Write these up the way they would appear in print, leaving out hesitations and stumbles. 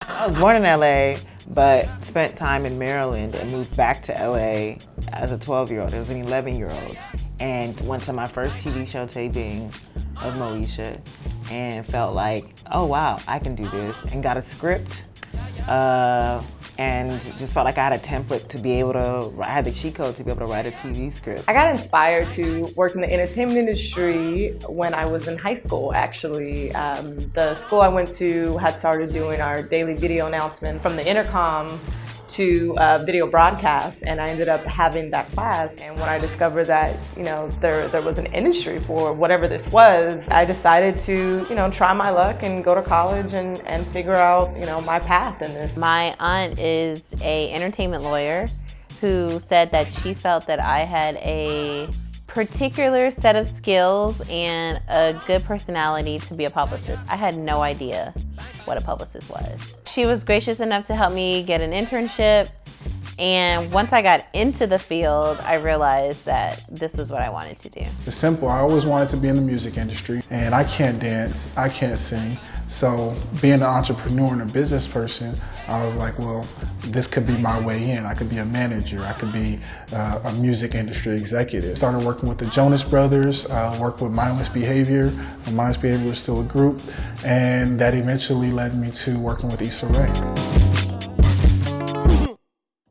I was born in LA, but spent time in Maryland and moved back to LA as a 12-year-old. I was an 11-year-old and went to my first TV show taping of Moesha and felt like, oh wow, I can do this, and got a script and just felt like I had a template to be able to, I had the cheat code to be able to write a TV script. I got inspired to work in the entertainment industry when I was in high school, actually. The school I went to had started doing our daily video announcement from the intercom to video broadcast, and I ended up having that class. And when I discovered that, there was an industry for whatever this was, I decided to, try my luck and go to college and figure out, my path in this. My aunt is an entertainment lawyer who said that she felt that I had a particular set of skills and a good personality to be a publicist. I had no idea what a publicist was. She was gracious enough to help me get an internship, and once I got into the field, I realized that this was what I wanted to do. It's simple. I always wanted to be in the music industry, and I can't dance, I can't sing. So being an entrepreneur and a business person, I was like, well, this could be my way in. I could be a manager, I could be a music industry executive. Started working with the Jonas Brothers, worked with Mindless Behavior. Mindless Behavior was still a group, and that eventually led me to working with Issa Rae.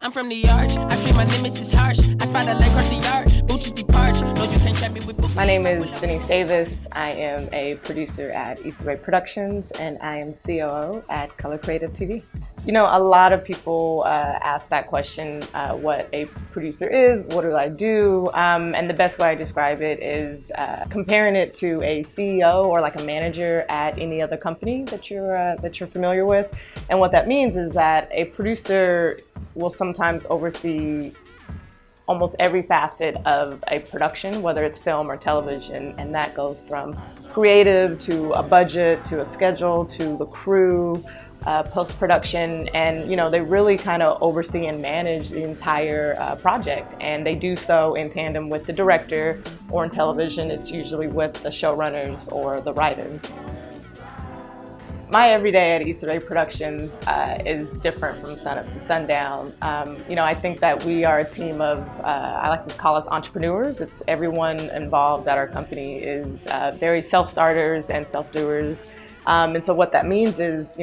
I'm from the arch. I treat my nemesis harsh. I spot a leg across the yard. Boots be parched. No, you can't trap me with. My name is Deniese Davis. I am a producer at Issa Rae Productions, and I am COO at Color Creative TV. A lot of people ask that question, what a producer is, what do I do? And the best way I describe it is comparing it to a CEO or like a manager at any other company that you're familiar with. And what that means is that a producer will sometimes oversee almost every facet of a production, whether it's film or television, and that goes from creative to a budget to a schedule to the crew, post-production, and they really kind of oversee and manage the entire project, and they do so in tandem with the director, or in television it's usually with the showrunners or the writers. My everyday at Issa Rae Productions is different from sunup to sundown. I think that we are a team of, I like to call us entrepreneurs. It's everyone involved at our company is very self-starters and self-doers. And so what that means is,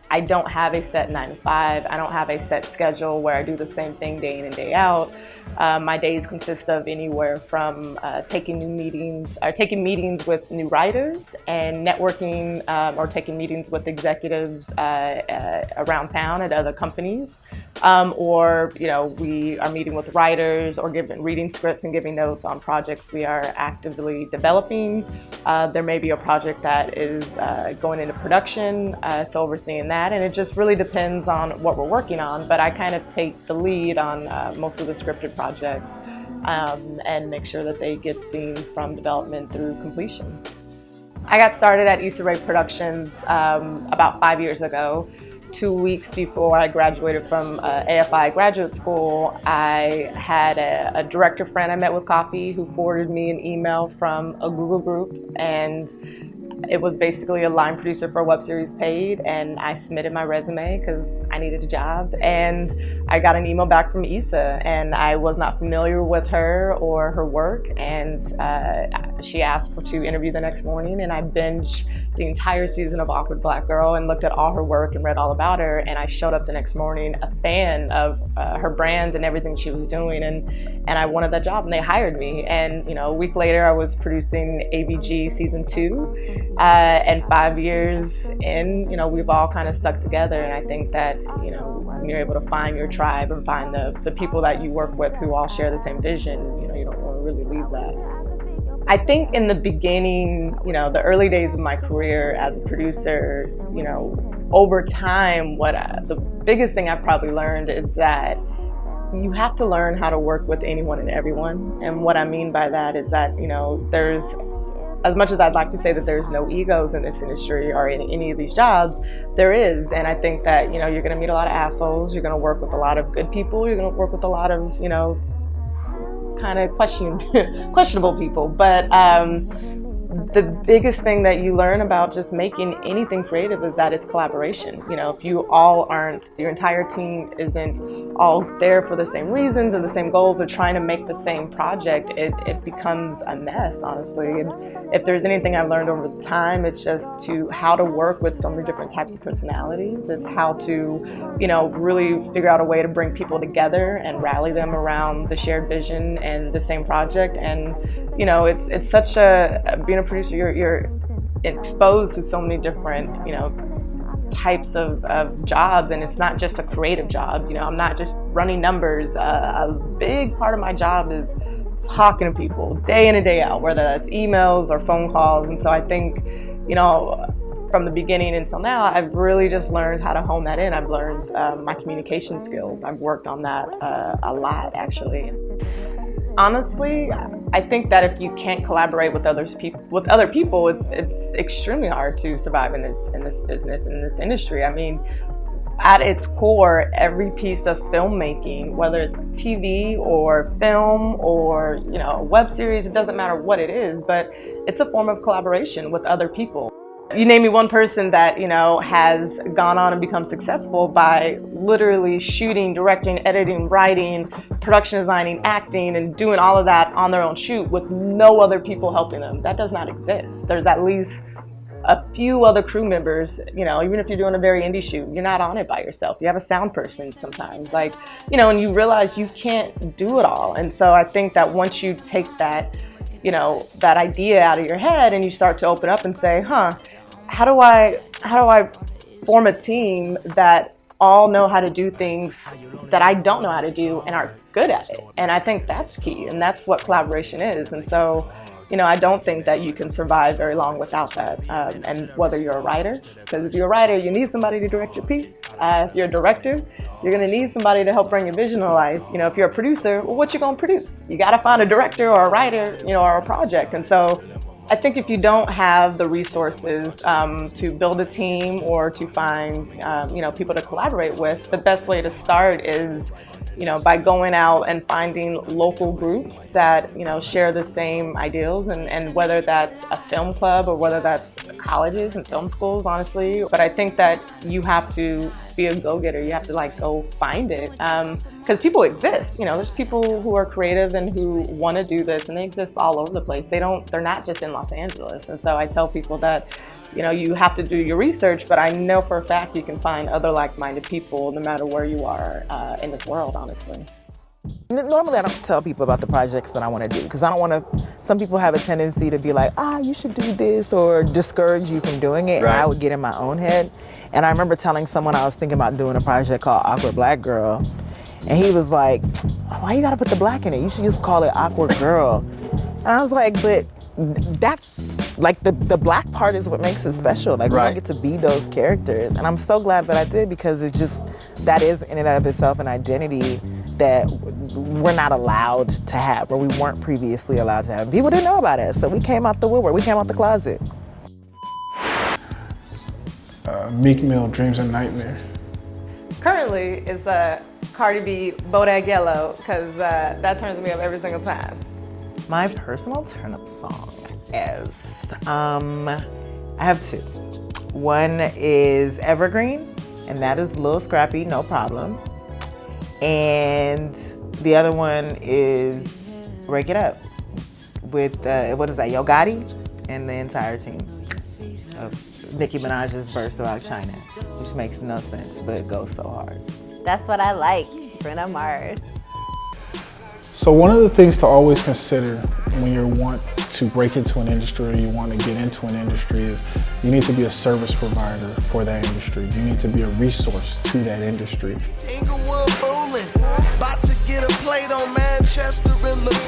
I don't have a set 9 to 5. I don't have a set schedule where I do the same thing day in and day out. My days consist of anywhere from taking meetings with new writers and networking or taking meetings with executives around town at other companies. Or we are meeting with writers or reading scripts and giving notes on projects we are actively developing. There may be a project that is going into production, so overseeing that, and it just really depends on what we're working on, but I kind of take the lead on most of the scripted projects and make sure that they get seen from development through completion. I got started at Issa Rae Productions about 5 years ago. 2 weeks before I graduated from AFI graduate school, I had a director friend I met with coffee who forwarded me an email from a Google group, and it was basically a line producer for a web series paid, and I submitted my resume because I needed a job, and I got an email back from Issa, and I was not familiar with her or her work, and she asked to interview the next morning, and I binged the entire season of Awkward Black Girl and looked at all her work and read all about her, and I showed up the next morning a fan of her brand and everything she was doing, and I wanted that job, and they hired me. And a week later I was producing ABG season 2, and 5 years in, we've all kind of stuck together, and I think that when you're able to find your tribe and find the people that you work with who all share the same vision, you don't want to really leave that. I think in the beginning, the early days of my career as a producer, over time, the biggest thing I probably learned is that you have to learn how to work with anyone and everyone. And what I mean by that is that, there's, as much as I'd like to say that there's no egos in this industry or in any of these jobs, there is. And I think that, you're going to meet a lot of assholes. You're going to work with a lot of good people. You're going to work with a lot of, kind of questionable people. But the biggest thing that you learn about just making anything creative is that it's collaboration. You know, if you all aren't, your entire team isn't all there for the same reasons or the same goals or trying to make the same project, it becomes a mess, honestly. And if there's anything I've learned over the time, it's just how to work with so many different types of personalities. It's how to, you know, really figure out a way to bring people together and rally them around the shared vision and the same project. And you know, it's such being a producer, you're exposed to so many different, you know, types of jobs, and it's not just a creative job. You know, I'm not just running numbers. A big part of my job is talking to people day in and day out, whether that's emails or phone calls. And so I think, you know, from the beginning until now, I've really just learned how to hone that in. I've learned my communication skills. I've worked on that a lot, actually. Honestly, I think that if you can't collaborate with other people, it's extremely hard to survive in this business, in this industry. I mean, at its core, every piece of filmmaking, whether it's TV or film or, you know, web series, it doesn't matter what it is, but it's a form of collaboration with other people. You name me one person that, you know, has gone on and become successful by literally shooting, directing, editing, writing, production designing, acting, and doing all of that on their own shoot with no other people helping them. That does not exist. There's at least a few other crew members, you know, even if you're doing a very indie shoot, you're not on it by yourself. You have a sound person sometimes, like, you know, and you realize you can't do it all. And so I think that once you take that, you know, that idea out of your head and you start to open up and say, how do I form a team that all know how to do things that I don't know how to do and are good at it? And I think that's key, and that's what collaboration is. And so, you know, I don't think that you can survive very long without that. And whether you're a writer, because if you're a writer, you need somebody to direct your piece. If you're a director, you're gonna need somebody to help bring your vision to life. You know, if you're a producer, well, what you gonna produce? You gotta find a director or a writer, you know, or a project. And so I think if you don't have the resources to build a team or to find, you know, people to collaborate with, the best way to start is, you know, by going out and finding local groups that, you know, share the same ideals, and whether that's a film club or whether that's colleges and film schools, honestly. But I think that you have to be a go-getter. You have to, like, go find it. Because people exist, you know, there's people who are creative and who want to do this, and they exist all over the place. They're not just in Los Angeles. And so I tell people that, you know, you have to do your research, but I know for a fact you can find other like-minded people no matter where you are in this world, honestly. Normally I don't tell people about the projects that I want to do, because I don't want to, some people have a tendency to be like, you should do this, or discourage you from doing it. Right. And I would get in my own head. And I remember telling someone I was thinking about doing a project called Awkward Black Girl, and he was like, why you gotta put the black in it? You should just call it Awkward Girl. And I was like, but that's like the black part is what makes it special. Like, right. We don't get to be those characters. And I'm so glad that I did, because it just, that is in and of itself an identity that we're not allowed to have, or we weren't previously allowed to have. People didn't know about us, so we came out the woodwork, we came out the closet. Meek Mill, Dreams and Nightmare. Currently, it's Cardi B, Bodak Yellow, because that turns me up every single time. My personal turn-up song is, I have two. One is Evergreen, and that is Lil Scrappy, No Problem. And the other one is Break It Up with, what is that, Yo Gotti and the entire team of Nicki Minaj's verse about China, which makes no sense, but it goes so hard. That's what I like, Bruno Mars. So one of the things to always consider when you want to break into an industry, or you want to get into an industry, is you need to be a service provider for that industry. You need to be a resource to that industry. Inglewood bowling, about to get a plate on Manchester in the